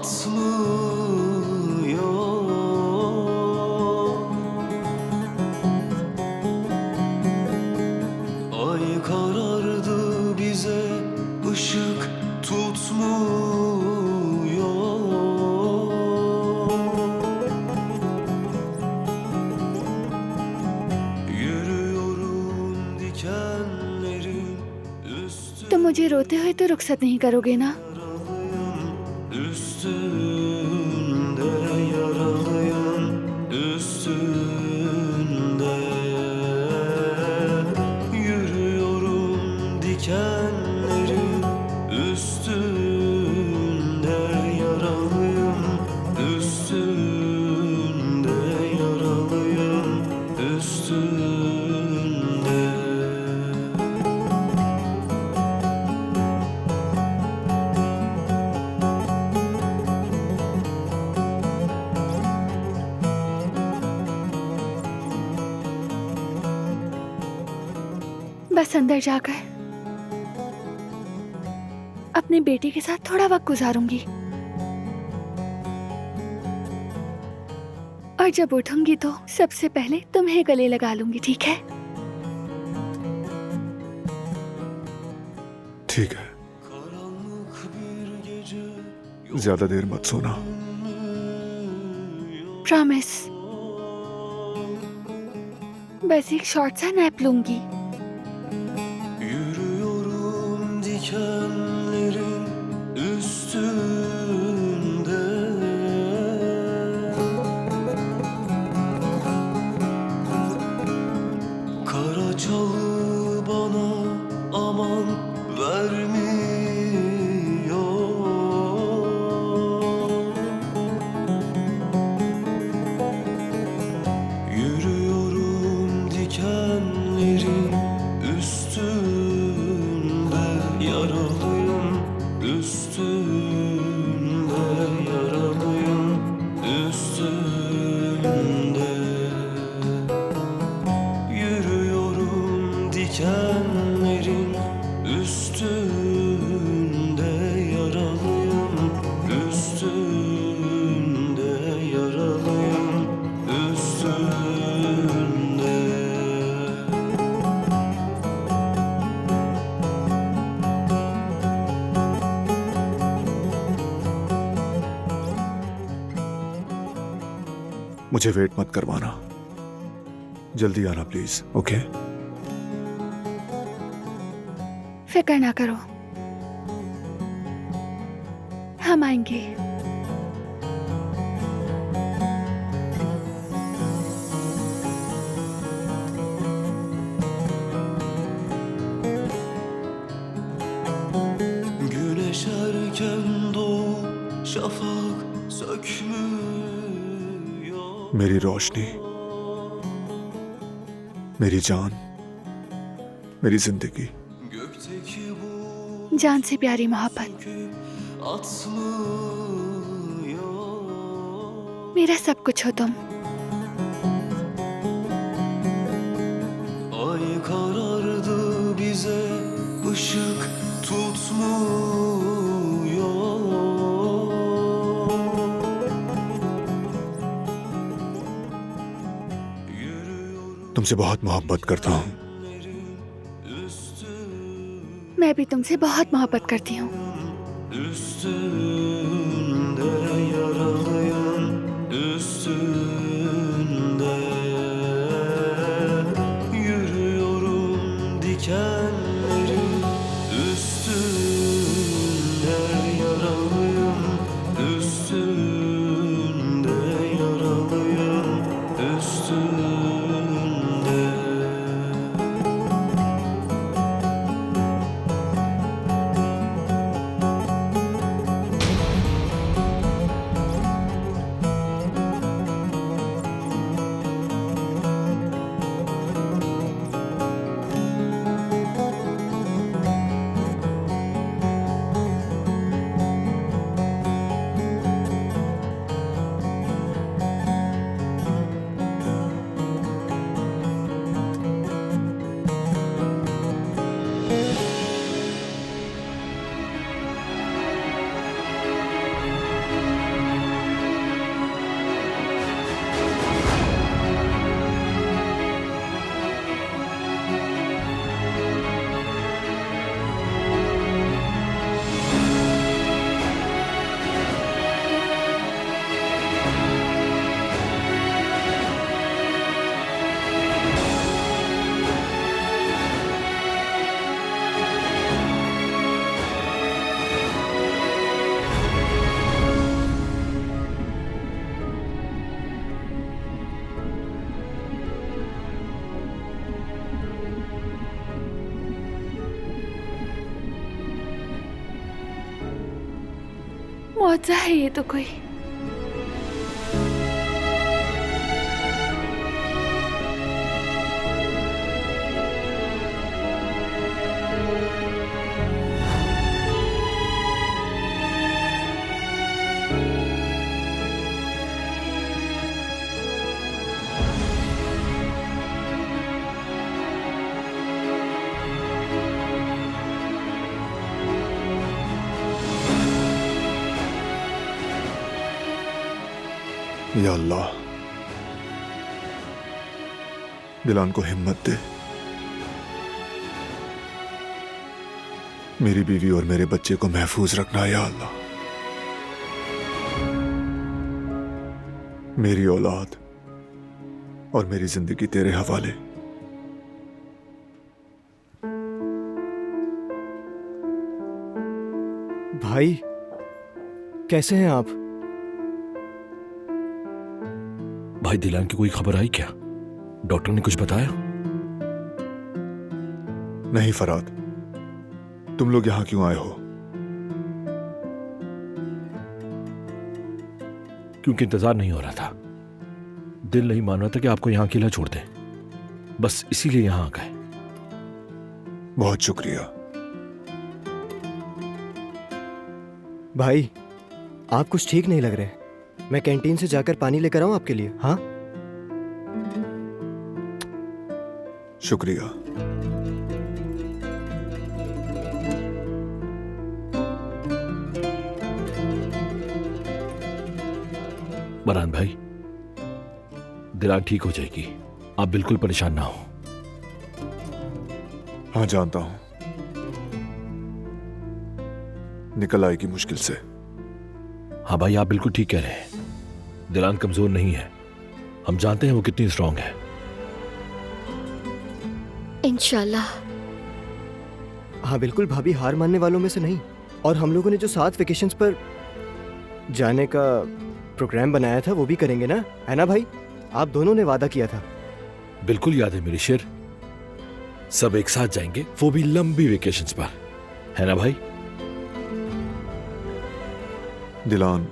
Ay karardı bize ışık tutmuyor. Yürüyorum dikenlerin üstünde. तुम मुझे रोते हुए तो रुखसत नहीं करोगे ना? Üstünde yaralıyım, üstünde yürüyorum dikenlerin üstünde yaralıyım, üstünde yaralıyım, üstünde. बस अंदर जाकर अपने बेटे के साथ थोड़ा वक्त गुजारूंगी और जब उठूंगी तो सबसे पहले तुम्हें गले लगा लूंगी, ठीक है? ठीक है, ज्यादा देर मत सोना। प्रॉमिस। बस एक शॉर्ट सा नैप लूंगी। Yürüyorum dikenlerin üstünde. Kara çalı bana aman vermiyor. Yürüyorum dikenlerin üstünde yaralıyım, üstünde yaralıyım, üstünde yürüyorum dikenlerin üstünde yaralıyım, üstünde yaralıyım, üstünde. मुझे वेट मत करवाना, जल्दी आना प्लीज। ओके? फिक्र ना करो, हम आएंगे। Güneş erken doğup şafak sökmüyor. मेरी रोशनी, मेरी जान, मेरी जिंदगी। Gökteki bu जान से प्यारी मोहब्बत, atmıyor. मेरा सब कुछ हो तुम। Ay karardı bize ışık tutmuyor. तुमसे बहुत मोहब्बत करता हूँ। मैं भी तुमसे बहुत मोहब्बत करती हूँ। Üstünde yaralıyım, üstünde yürüyorum dikenlerin üstünde yaralıyım, üstünde yaralıyım, üstünde. मौजा है ये तो कोई। या अल्लाह, दिलान को हिम्मत दे। मेरी बीवी और मेरे बच्चे को महफूज रखना या अल्लाह। मेरी औलाद और मेरी जिंदगी तेरे हवाले। भाई, कैसे हैं आप? भाई दिलान की कोई खबर आई क्या? डॉक्टर ने कुछ बताया? नहीं फराद, तुम लोग यहां क्यों आए हो? क्योंकि इंतजार नहीं हो रहा था। दिल नहीं मान रहा था कि आपको यहां अकेला छोड़ दें। बस इसीलिए यहां आ गए। बहुत शुक्रिया। भाई, आप कुछ ठीक नहीं लग रहे। मैं कैंटीन से जाकर पानी लेकर आऊं आपके लिए? हाँ, शुक्रिया। बरहान भाई, दिलान ठीक हो जाएगी। आप बिल्कुल परेशान ना हो। हाँ जानता हूं, निकल आएगी मुश्किल से। हाँ भाई, आप बिल्कुल ठीक कह रहे हैं। दिलान कमजोर नहीं है। हम जानते हैं वो कितनी स्ट्रांग है। इंशाल्लाह। हाँ बिल्कुल भाभी, हार मानने वालों में से नहीं। और हम लोगों ने जो 7 वेकेशंस पर जाने का प्रोग्राम बनाया था वो भी करेंगे ना, है ना भाई? आप दोनों ने वादा किया था। बिल्कुल याद है मेरे शेर। सब एक साथ जाएंगे, वो भी लंबी वेकेशंस पर, है ना भाई? दिलान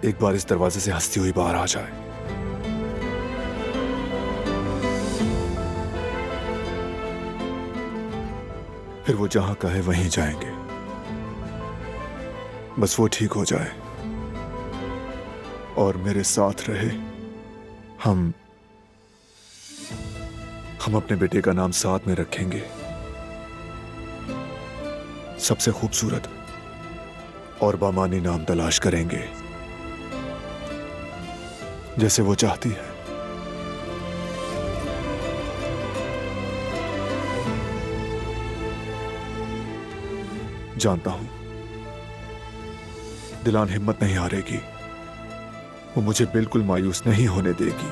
एक बार इस दरवाजे से हंसती हुई बाहर आ जाए। फिर वो जहां कहे वहीं जाएंगे। बस वो ठीक हो जाए और मेरे साथ रहे। हम अपने बेटे का नाम साथ में रखेंगे। सबसे खूबसूरत और बामानी नाम तलाश करेंगे, जैसे वो चाहती है। जानता हूं दिलान हिम्मत नहीं हारेगी। वो मुझे बिल्कुल मायूस नहीं होने देगी।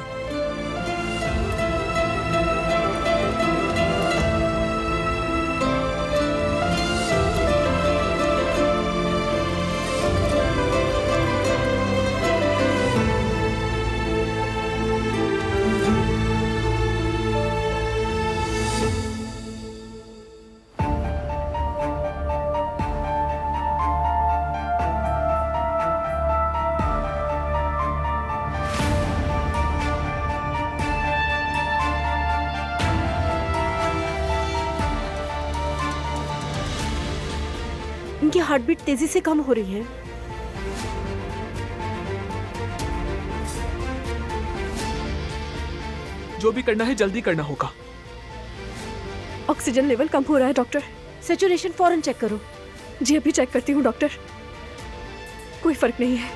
इनकी हार्ट बीट तेजी से कम हो रही है। जो भी करना है जल्दी करना होगा। ऑक्सीजन लेवल कम हो रहा है डॉक्टर। सैचुरेशन फौरन चेक करो। जी अभी चेक करती हूँ डॉक्टर। कोई फर्क नहीं है।